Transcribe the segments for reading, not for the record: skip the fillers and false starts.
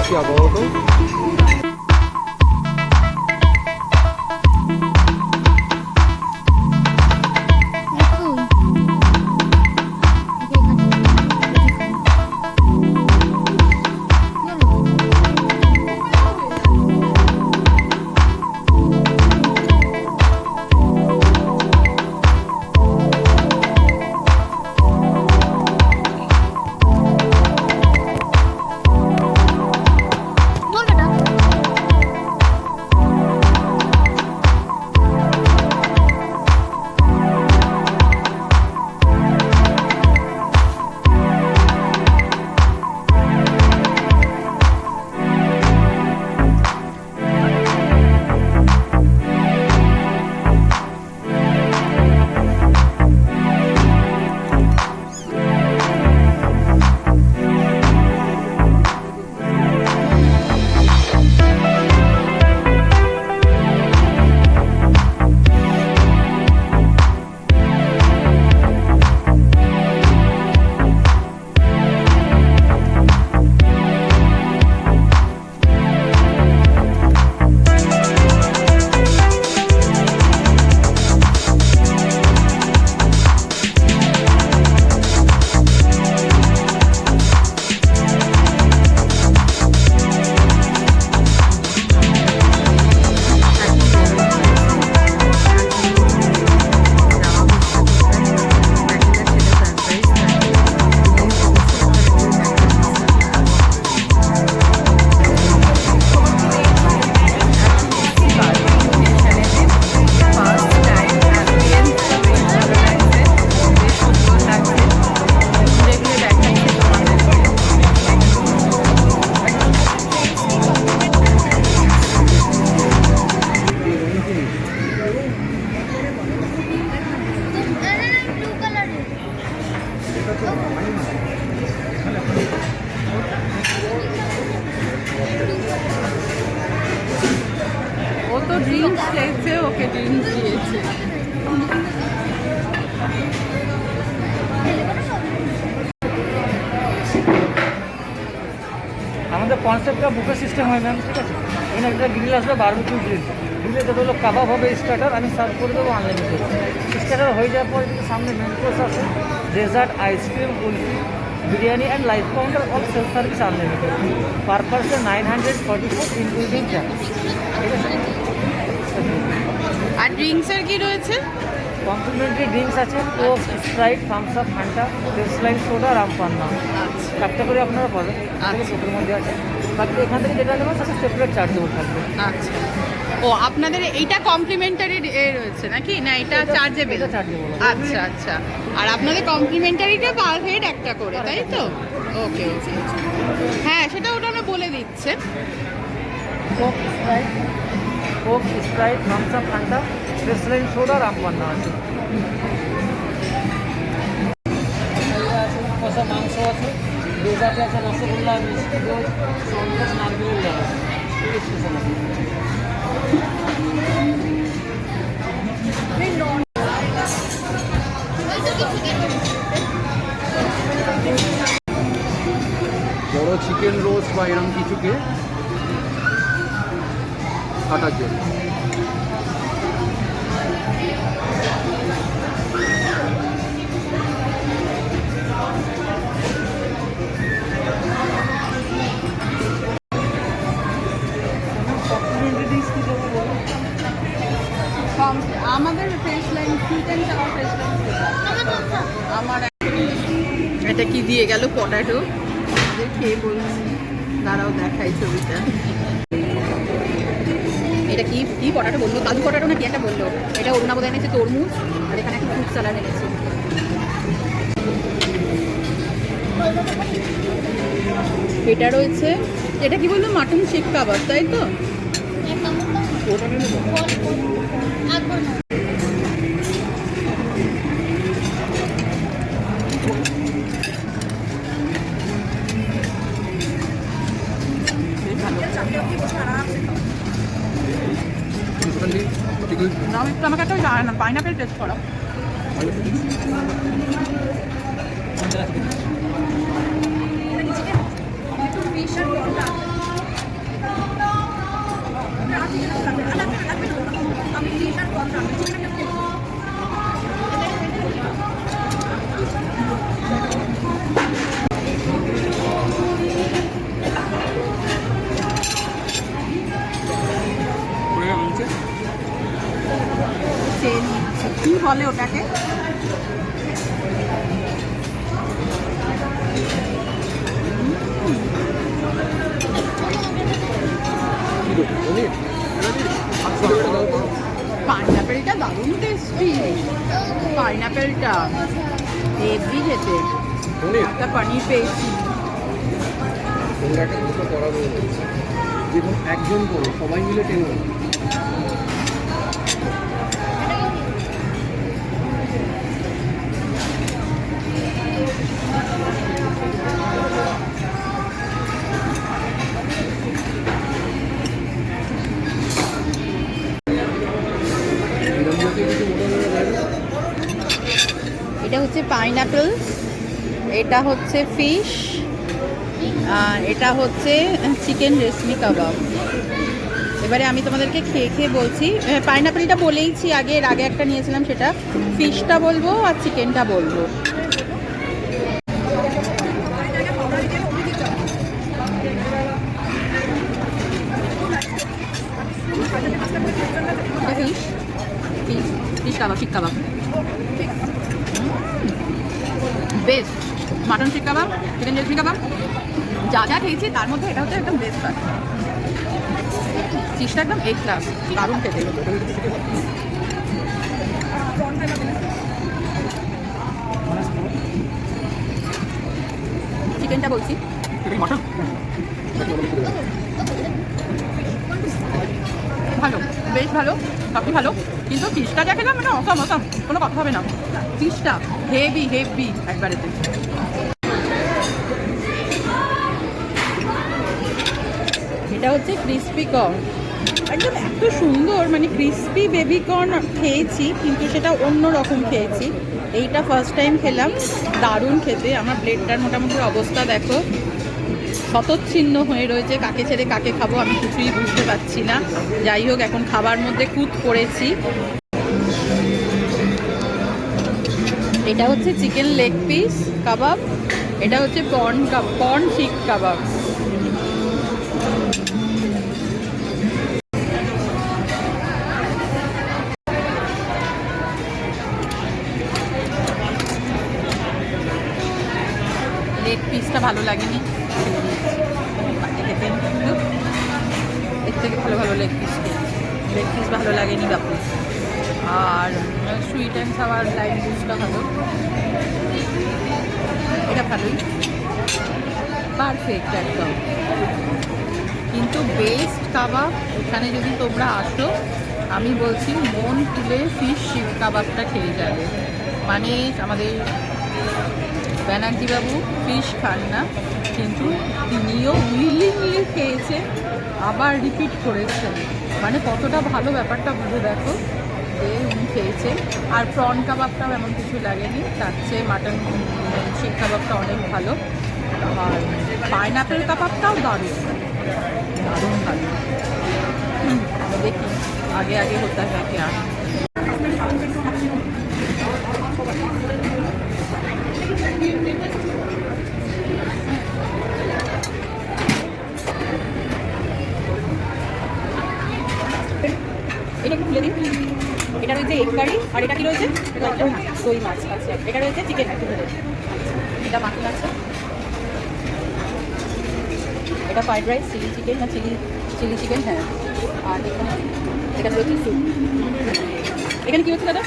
করছি আপাতত। ড্রিঙ্কস চাইছে, ওকে ড্রিঙ্কস দিয়েছে। আমাদের কনসেপ্টটা বুফে সিস্টেম হয় ম্যাম, ঠিক আছে? এখানে একটা গ্রিল আসবে, বারবিকিউ গ্রিল। গ্রিলে যত হলো কাবাব হবে, স্টার্টার আমি সার্ভ করে দেবো আনলিমিটেড। স্টার্টার হয়ে যাওয়ার পর কিন্তু সামনে মেন কোর্স আছে, dessert, ice cream, kulfi, biryani and live counter all self service unlimited. Per person 944 including tax, ঠিক আছে? আর ড্রিঙ্কসের কি রয়েছে? কমপ্লিমেন্টারি ড্রিঙ্কস আছে, Coke, Sprite, Thums Up, Fanta, টেস্টলাইন সোডা, রামপান্না। চারটে করে আপনারা পাবেন, ছোটোর মধ্যে আছে। বাকি এখান থেকে যেটা নেবেন সেটা সেপারেট চার্জেবল থাকবে। আচ্ছা, ও আপনাদের এইটা কমপ্লিমেন্টারি রয়েছে নাকি, না এটা চার্জেবল? আচ্ছা আচ্ছা, আর আপনাদের কমপ্লিমেন্টারিটা পার হেড একটা করে, তাই তো? ওকে ওকে, হ্যাঁ সেটা ওটা আমরা বলে দিচ্ছে। Coke, Sprite, Thums Up, Fanta, টেস্টলাইন সোডা, রামপান্না আছে। কষা মাংস আছে, ডেজার্টে আছে রসগোল্লা, মিষ্টি দই, সন্দেশ, নারকেলের লাড়ু, স্পেশাল আছে। বড় চিকেন রোস্ট বা এরকম কিছুকে কাটার জন্য। আমাদের ফ্রেশ লাইন চিকেন চাওয়া, ফ্রেশ লাইন আমার। এটা কি দিয়ে গেল? পটাটো। খেয়ে বলছি, দাঁড়াও দেখাই ছবিটা। এটা কি কি পটাটো বললো? কাজু পটাটো নাকি একটা বললো। এটা অরুণা বোধহয় এনেছে তরমুজ, আর এখানে একটা ফ্রুট স্যালাড এনেছে। এটা রয়েছে, এটা কি বললো? মাটন শিক কাবাব, তাই তো? না একটু আমাকে একটা পাইনাপেল টেস্ট করো। নারিকেলটা হেভি খেতে। অনেক একটা পনির পেয়েছি। তোমরা একটা দুটো করাবো, যেরকম একজন করো, সবাই মিলে টেনো। এটা হচ্ছে পাইনাপেল, এটা হচ্ছে ফিশ, আর এটা হচ্ছে চিকেন রেশমি কাবাব। এবারে আমি তোমাদেরকে খেয়ে খেয়ে বলছি। পাইনাপেলটা বলেইছি আগে, এর আগে একটা নিয়েছিলাম সেটা। ফিশটা বলবো আর চিকেনটা বলবো। ফিশ ফিশ ফিশ কাবাব, শিক কাবাব বেস্ট। মাটন শিক কাবাব, চিকেন রেশমি কাবাব, যা যা খেয়েছি তার মধ্যে এটা হচ্ছে একদম বেস্ট। ফিশটা একদম এক ক্লাস, দারুণ খেতে। চিকেনটা বলছি, মটন ভালো, বেশ ভালো, সবই ভালো। কিন্তু ফিশটা যা খেলাম মানে অসম অসম, কোনো কথা হবে না। ফিশটা হেভি হেভি একবারেতে। এটা হচ্ছে ক্রিসপি কর্ন, একদম এত সুন্দর, মানে ক্রিসপি বেবি কর্ন খেয়েছি কিন্তু সেটা অন্য রকম খেয়েছি। এইটা ফার্স্ট টাইম খেলাম, দারুণ খেতে। আমার প্লেটটার মোটামুটি অবস্থা দেখো, শতচ্ছিন্ন হয়ে রয়েছে। কাকে ছেড়ে কাকে খাবো আমি কিছুই বুঝতে পারছি না। যাই হোক, এখন খাবার মধ্যে কুত পড়েছি। এটা হচ্ছে চিকেন লেগ পিস কাবাব, এটা হচ্ছে কর্ন শিক কাবাব। লেগ পিসটা ভালো লাগেনি, খেতে এর থেকে ভালো ভালো লেগ পিস খেয়েছি। লেগ পিস ভালো লাগেনি বাপু। আর সুইট অ্যান্ড সাওয়ার লাইম জুসটা ভালো, এটা ভালোই, পারফেক্ট একদম। কিন্তু বেস্ট কাবাব এখানে যদি তোমরা আসো, আমি বলছি মন খুলে ফিশ শিক কাবাবটা খেয়ে যাবে। মানে আমাদের ব্যানার্জি বাবু ফিশ খান না, কিন্তু তিনিও উইলিংলি খেয়েছেন, আবার রিপিট করেছেন। মানে কতটা ভালো ব্যাপারটা বুঝে দেখো যে উনি খেয়েছেন। আর প্রন কাবাবটাও এমন কিছু লাগেনি, তার চেয়ে মাটন শিক কাবাবটা অনেক ভালো। আর পাইনাপেল কাবাবটাও দারুণ দারুণ ভালো। দেখি আগে আগে হতে হয় কে আর। এটা একটু খুলে দিন। এটা রয়েছে এগ কারি, আর এটা কি রয়েছে? দই মাছ। আচ্ছা, এটা রয়েছে চিকেন। এটা মাটন আছে, এটা ফ্রাইড রাইস, চিলি চিকেন না চিলি চিকেন, হ্যাঁ। আর এখানে রয়েছে স্যুপ। এখানে কী হচ্ছে দাদা?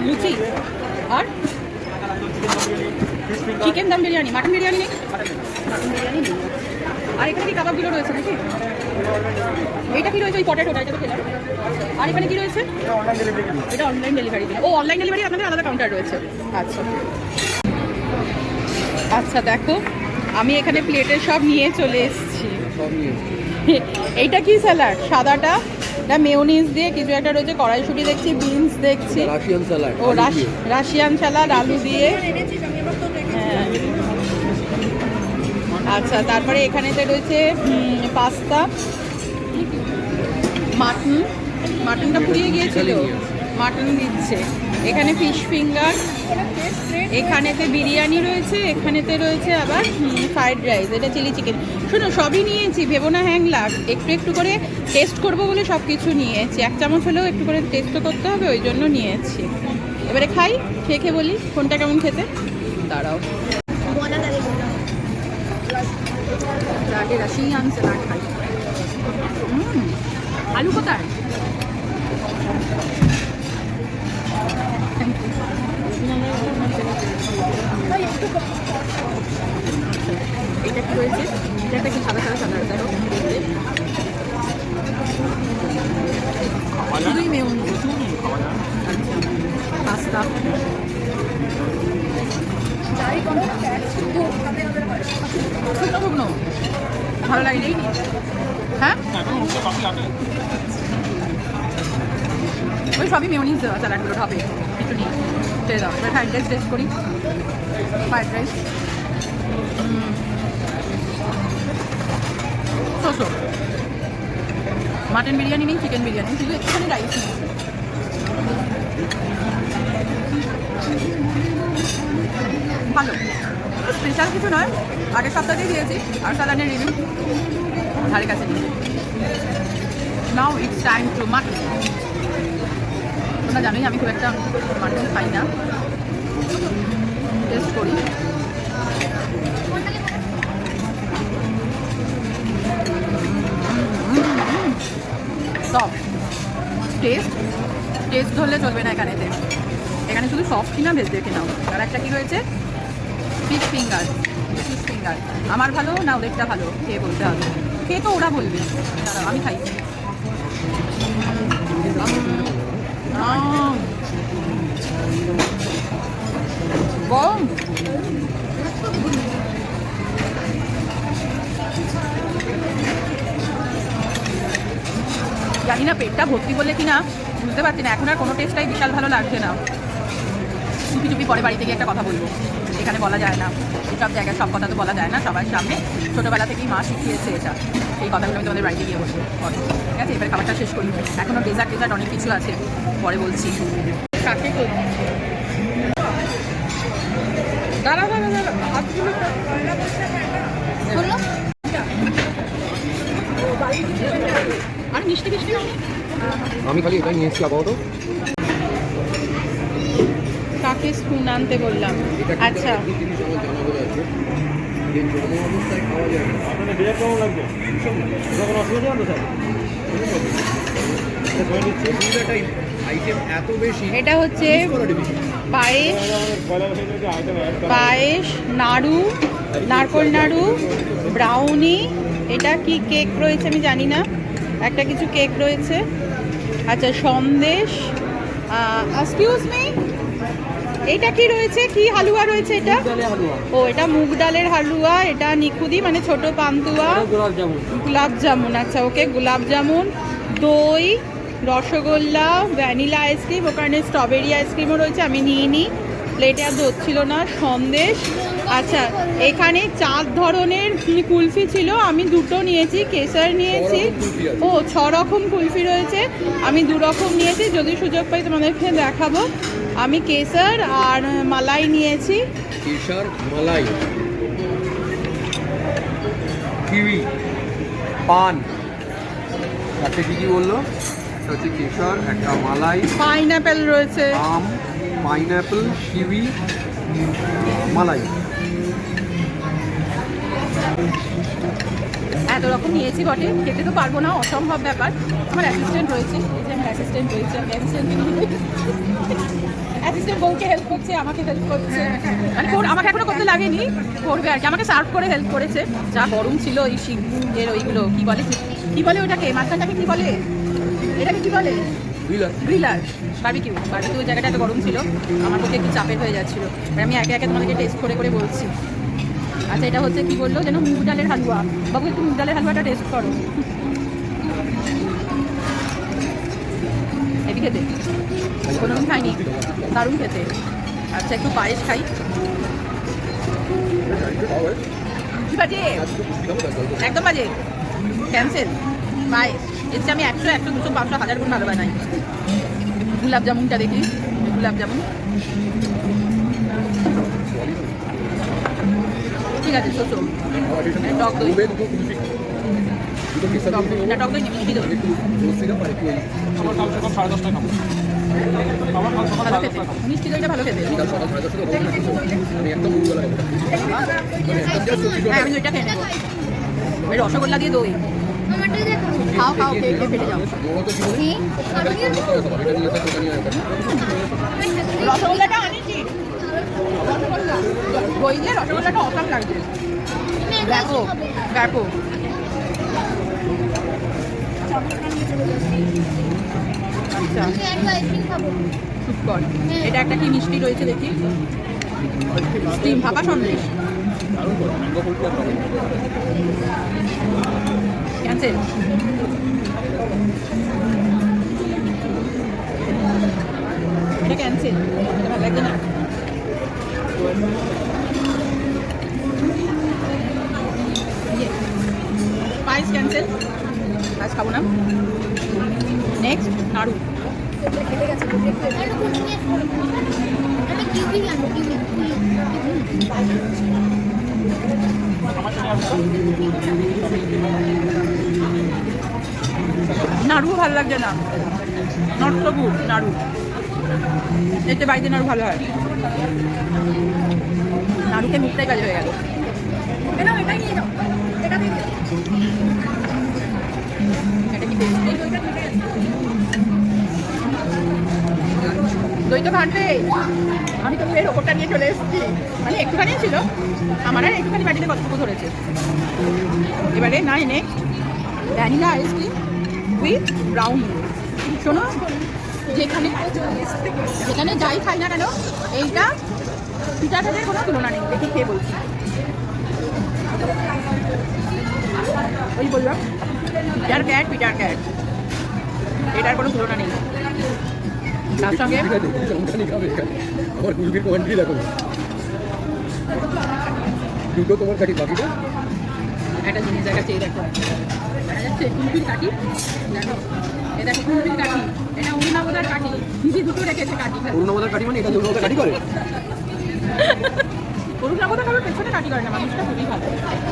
লুচি আর চিকেন দম বিরিয়ানি। মাটন বিরিয়ানি নেই? মাটন বিরিয়ানি নেই। আর এখানে কি কাবাবগুলো রয়েছে নাকি? এটা কি রয়েছে? ওই পটেটোটা, এটা তো খেলাম। আর এখানে কি রয়েছে? এটা অনলাইন ডেলিভারি। ও অনলাইন ডেলিভারি, আপনাদের আলাদা কাউন্টার রয়েছে। আচ্ছা আচ্ছা, দেখো আমি এখানে প্লেটে সব নিয়ে চলে এসেছি। এইটা কি স্যালাড? সাদাটা এটা মেয়োনিজ দিয়ে কিছু একটা রয়েছে, কড়াইশুঁটি দেখছি, বিনস দেখছি, রাশিয়ান স্যালাড। ও রাশিয়ান স্যালাড আলু দিয়ে, হ্যাঁ। আচ্ছা, তারপরে এখানেতে রয়েছে পাস্তা, মাটনটা পুড়িয়ে গিয়েছিল, মাটন দিচ্ছে। এখানে ফিশ ফিঙ্গার, এখানেতে বিরিয়ানি রয়েছে, এখানেতে রয়েছে আবার ফ্রাইড রাইস, এটা চিলি চিকেন। শোনো, সবই নিয়েছি, ভেবো না হ্যাং লাগ। একটু একটু করে টেস্ট করবো বলে সব কিছু নিয়েছি। এক চামচ হলেও একটু করে টেস্ট করতে হবে, ওই জন্য নিয়েছি। এবারে খাই, খেয়ে খেয়ে বলি কোনটা কেমন খেতে। দাঁড়াও, আগে রাশিয়ান স্যালাড খাই। আলু কোথায়? Thank you. এটা কি রয়েছে? এটা একটা কি সাদা সাদা সাদা দেখো শুধুই মেয়নি পাস্তা শুকনো ভালো লাগেনি হ্যাঁ ওই সবই মেয়নিজ দেওয়া স্যালাডগুলো হবে একটু নিয়ে টেস্ট দাও এবার ফ্রাইড রাইস টেস্ট করি ফ্রাইড রাইস শোষো মাটন বিরিয়ানি নেই চিকেন বিরিয়ানি শুধু একটুখানি রাইস নেই ভালো স্পেশাল কিছু নয় আগের সপ্তাহতেই দিয়েছি আর সালানের রিভিউ ধারে কাছে নিয়ে now it's time to mutton তোমরা জানোই আমি খুব একটা মাটন খাই না টেস্ট করি সফট টেস্ট ধরলে চলবে না এখানে শুধু সফট কিনা ভেজ দেখে নাও আর একটা কি রয়েছে ফিশ ফিঙ্গার আমার ভালো না ওদেরটা ভালো খেয়ে বলতে হবে খেয়ে তো ওরা বলবে দাঁড়াও আমি খাই গরম জানি না পেটটা ভর্তি বলে কিনা বুঝতে পারছি না এখন আর কোনো টেস্টটাই বিশাল ভালো লাগছে না চুপি চুপি পরে বাড়িতে গিয়ে একটা কথা বলবো এখানে বলা যায় না সব জায়গায় সব কথা তো বলা যায় না সবার সামনে ছোটোবেলা থেকেই মা শিখিয়েছে এটা এই কথাগুলো আমি তোমাদের বাড়িতে গিয়ে বলবো ঠিক আছে এবার খাবারটা শেষ করি এখনও ডেজার্ট অনেক কিছু আছে পরে বলছি কাকে দাঁড়া আর মিষ্টি আমি খালি এটাই নিয়েছি আপাতত কাকে স্পুন আনতে বললাম আচ্ছা এত বেশি এটা হচ্ছে পায়েস নাড়ু নারকোল নাড়ু ব্রাউনি এটা কি কেক রয়েছে আমি জানি না একটা কিছু কেক রয়েছে আচ্ছা সন্দেশ এক্সকিউজ মি এটা কি রয়েছে কি হালুয়া রয়েছে এটা ও এটা মুগ ডালের হালুয়া এটা নিখুদি মানে ছোট পান্তুয়া গোলাপ জামুন আচ্ছা ওকে গোলাপ জামুন দই রসগোল্লা ভ্যানিলা আইসক্রিম ওখানে স্ট্রবেরি আইসক্রিমও রয়েছে আমি নিইনি প্লেটে আর ধরছিল না সন্দেশ আচ্ছা এখানে 4 ধরনের কুলফি ছিল আমি 2টো নিয়েছি কেসার নিয়েছি ও 6 রকম কুলফি রয়েছে আমি 2 রকম নিয়েছি যদি সুযোগ পাই তোমাদেরকে দেখাবো আমি কেসার আর মালাই নিয়েছি কেশর মালাই কিউই পান তাতে কি বললো একটা হচ্ছে কেশর একটা মালাই পাইনাপেল রয়েছে আম পাইনাপেল কিউই মালাই এত রকম নিয়েছি বটে খেতে তো পারবো না অসম্ভব ব্যাপার আমার অ্যাসিস্ট্যান্ট রয়েছে এই যে আমার অ্যাসিস্ট্যান্ট রয়েছে আমি অ্যাসিস্ট্যান্ট বউকে হেল্প করছে আমাকে হেল্প করছে মানে আমাকে এখনো করতে লাগেনি করবে আর কি আমাকে সার্ভ করে হেল্প করেছে যা গরম ছিল এই এর ওইগুলো কি বলে ওটাকে মাঝখানটাকে কি বলে এটাকে কি বলে গ্রিলার বারবিকিউ জায়গাটা এত গরম ছিল আমার পক্ষে একটু চাপের হয়ে যাচ্ছিলো আমি একে একে তোমাদেরকে টেস্ট করে বলছি আচ্ছা এটা হচ্ছে কি বললো যেন মুগ ডালের হালুয়া বাবু একটু মুগ ডালের হালুয়াটা টেস্ট করো হেভি খেতে কোনোদিন খাইনি দারুণ খেতে আচ্ছা একটু পায়েস খাই কি বাজে একদম বাজে ক্যান্সেল পায়েস এর চেয়ে আমি 100 200 500 1000 গুণ ভালো বানাই গোলাপ জামুনটা দেখি গোলাপ জামুন ঠিক আছে ছোটো টক দই না টক দই মিষ্টি দই ভালো খেতে মিষ্টি দইটা ভালো খেতে হ্যাঁ আমি দইটা খেয়ে নেবো ওই রসগোল্লা দিয়ে দই খাও খাও খেয়ে খেয়ে ফেটে যাও। বড় তো জীবনে এটা নিয়ে এটা নিয়ে রসগোল্লাটা আনিছি, রসগোল্লা দই দিয়ে রসগোল্লাটা অসাম লাগছে। ব্যাপক ব্যাপক। আচ্ছা সুপার। এটা একটা কি মিষ্টি রয়েছে দেখি, স্টিম ভাপা সন্দেশ। ক্যান্সেল। এটা ক্যান্সেল, এটা ভালো লাগছে না। পায়েস ক্যান্সেল, পায়েস খাবো না। নেক্সট নাড়ু। নাড়ু ভালো লাগছে না, নট সো গুড নাড়ু। এতে বাড়িতে নাড়ু ভালো হয়, নাড়ুকে মিটটাই কাজ হয়ে গেল। এটা কি দই তো ভাঁড়বে। আমি তো এর ওপরটা নিয়ে চলে এসেছি, মানে একটুখানি ছিল আমার, আর একটুখানি বাটিতে কতটুকু ধরেছে। এবারে নাই next vanilla ice cream with brownie. শোনো, যেখানে যেখানে যাই খাই না কেন এইটা পিঠাটাদের কোনো তুলনা নেই। দেখি খেয়ে বলছি, ওই বললাম পিঠার ক্যাট, পিঠার ক্যাট, এটার কোনো তুলনা নেই। তার সঙ্গে আমার কুলফির কোয়ান্টিটি দেখো, দুটো তোমার কাটি বাকিটা। একটা জিনিস দেখাচ্ছে, এই দেখো দেখা যাচ্ছে কুলফির কাঠি, দেখো এ দেখো কুলফির কাঠি, এটা অরুণাবদার কাঠি, নিজে দুটো রেখেছে কাঠি। অরুণাবদার কাটি মানে এটা অরুণাবদার কাটি করে, অরুণাবদার কারোর পেছনে কাঠি করে না, মানুষটা খুবই ভালো,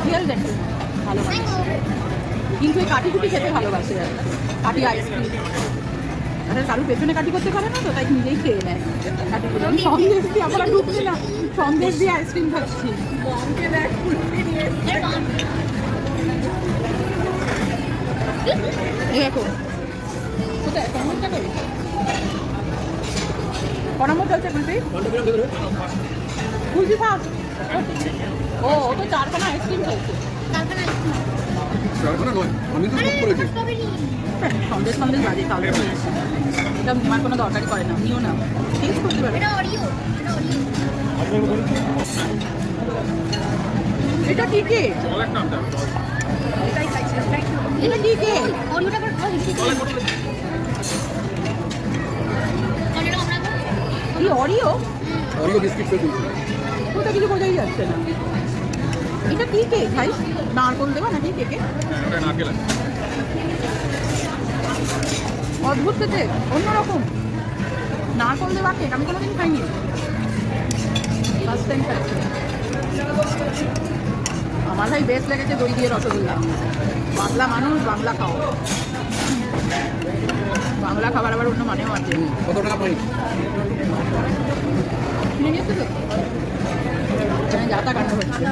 রিয়েল জেন্টল ভালো মানুষ। কিন্তু এই কাঠি কুটি খেতে ভালোবাসে, কাঠি আইসক্রিম। আরে কারোর পেছনে কাঠি করতে পারে না তো, তাই নিজেই খেয়ে নেয় কাঠিগুলো। আমি সন্দেশ দিয়ে আমরা ঢুকছি না, সন্দেশ দিয়ে আইসক্রিম খাচ্ছি। এই দেখো কোথায় কর্মটা করি, কর্ম চলছে কুলফি, কুলফি খাস। ও ও তো চারখানা আইসক্রিম খেয়েছে। নয়, আমি তো সব করেছি। সন্দেশ সন্দেশ বাজে, তাহলে এটা আমার কোনো দরকারই করে না, নিও না, টেস্ট করতে পারে। এটা কি কে, এটা কি কে, কি অরিও? অরিও বিস্কিট করে দিয়েছি। ওটা কিছু বোঝাই যাচ্ছে না। এটা কি কেক ভাই, নারকোল দেবা নাকি কেকে? অদ্ভুত খেতে, অন্যরকম নারকোল দেওয়া কেক আমি কোনোদিন খাইনি, ফার্স্ট টাইম খাচ্ছি। আমার ভাই বেস্ট লেগেছে দই দিয়ে রসগোল্লা। বাংলা মানুষ, বাংলা খাও, বাংলা খাবার আবার অন্য মানেও আছে। কত টাকা পাই? কিনে নিয়েছো তো? এখানে যাতা কাণ্ড হচ্ছে।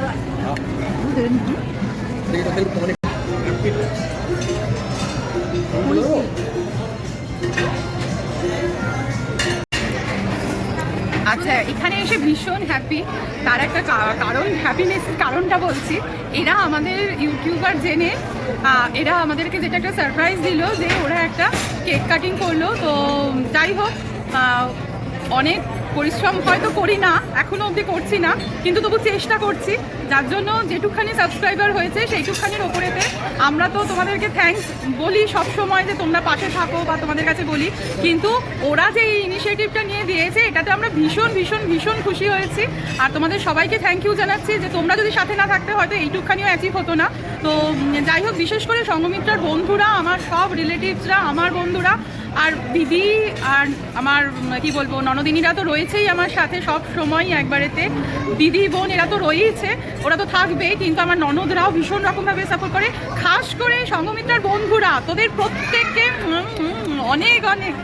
আচ্ছা, এখানে এসে ভীষণ হ্যাপি। তার একটা কারণ, হ্যাপিনেসের কারণটা বলছি। এরা আমাদের ইউটিউবার জেনে এরা আমাদেরকে যেটা একটা সারপ্রাইজ দিল, যে ওরা একটা কেক কাটিং করলো। তো যাই হোক, অনেক পরিশ্রম হয়তো করি না, এখনও অবধি করছি না, কিন্তু তবু চেষ্টা করছি, যার জন্য যেটুকখানি সাবস্ক্রাইবার হয়েছে সেইটুকখানির ওপরেতে আমরা তো তোমাদেরকে থ্যাঙ্কস বলি সব সময়, যে তোমরা পাশে থাকো বা তোমাদের কাছে বলি। কিন্তু ওরা যে এই ইনিশিয়েটিভটা নিয়ে দিয়েছে, এটাতে আমরা ভীষণ ভীষণ ভীষণ খুশি হয়েছি। আর তোমাদের সবাইকে থ্যাংক ইউ জানাচ্ছি, যে তোমরা যদি সাথে না থাকতে হয়তো এইটুকখানিও অ্যাচিভ হতো না। তো যাই হোক, বিশেষ করে সঙ্গমিত্রার বন্ধুরা, আমার সব রিলেটিভসরা, আমার বন্ধুরা, আর দিদি আর আমার কি বলবো ননদিনীরা তো রয়েছেই আমার সাথে সব সময় একবারেতে, দিদি বোন এরা তো রয়েইছে, ওরা তো থাকবেই, কিন্তু আমার ননদরাও ভীষণ রকমভাবে সাপোর্ট করে, খাস করে সঙ্গমিত্রার বন্ধুরা, তোদের প্রত্যেককে অনেক অনেক।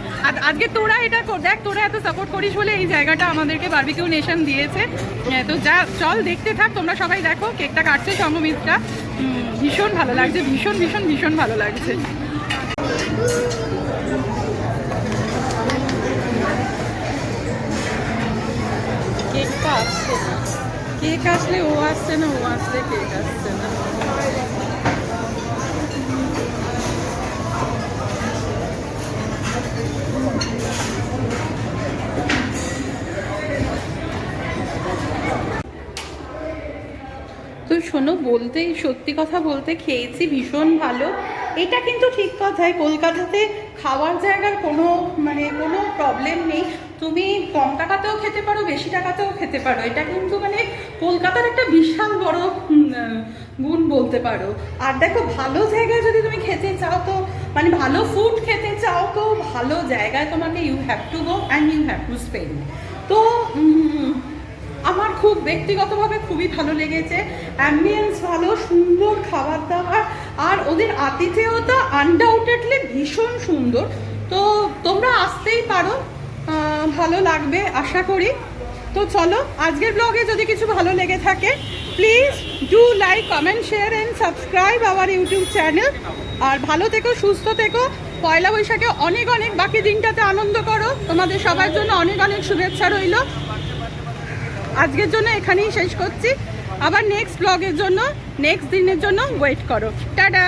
আজকে তোরা এটা দেখ, তোরা এত সাপোর্ট করিস বলে এই জায়গাটা আমাদেরকে বারবিকিউ নেশন দিয়েছে। তো যা চল দেখতে থাক, তোমরা সবাই দেখো কেকটা কাটছে সঙ্গমিত্রা, ভীষণ ভালো লাগছে, ভীষণ ভীষণ ভীষণ ভালো লাগছে। কেকটা আসছে না, কেক আসলে ও আসছে না, ও আসলে কেক আসছে না। তো শোনো, বলতেই সত্যি কথা বলতে খেয়েছি ভীষণ ভালো। এটা কিন্তু ঠিক কথাই, কলকাতাতে খাওয়ার জায়গার কোনো কোনো প্রবলেম নেই, তুমি কম টাকাতেও খেতে পারো, বেশি টাকাতেও খেতে পারো, এটা কিন্তু কলকাতার একটা বিশাল বড় গুণ বলতে পারো। আর দেখো, ভালো জায়গায় যদি তুমি খেতে চাও তো ভালো ফুড খেতে চাও তো ভালো জায়গায় তোমাকে you have to go and you have to spend. তো আমার খুব ব্যক্তিগতভাবে খুবই ভালো লেগেছে, অ্যাম্বিয়েন্স ভালো, সুন্দর খাবার দাবার, আর ওদের আতিথেয়তা আনডাউটেডলি ভীষণ সুন্দর। তো তোমরা আসতেই পারো, ভালো লাগবে আশা করি। তো চলো, আজকের ব্লগে যদি কিছু ভালো লেগে থাকে please do like, comment, share and subscribe our YouTube channel. আর ভালো থেকো, সুস্থ থেকো, পয়লা বৈশাখে অনেক অনেক বাকি দিনটাতে আনন্দ করো, তোমাদের সবার জন্য অনেক অনেক শুভেচ্ছা রইল। আজকের জন্য এখানেই শেষ করছি, আবার নেক্সট ব্লগের জন্য, নেক্সট দিনের জন্য ওয়েট করো। টাটা।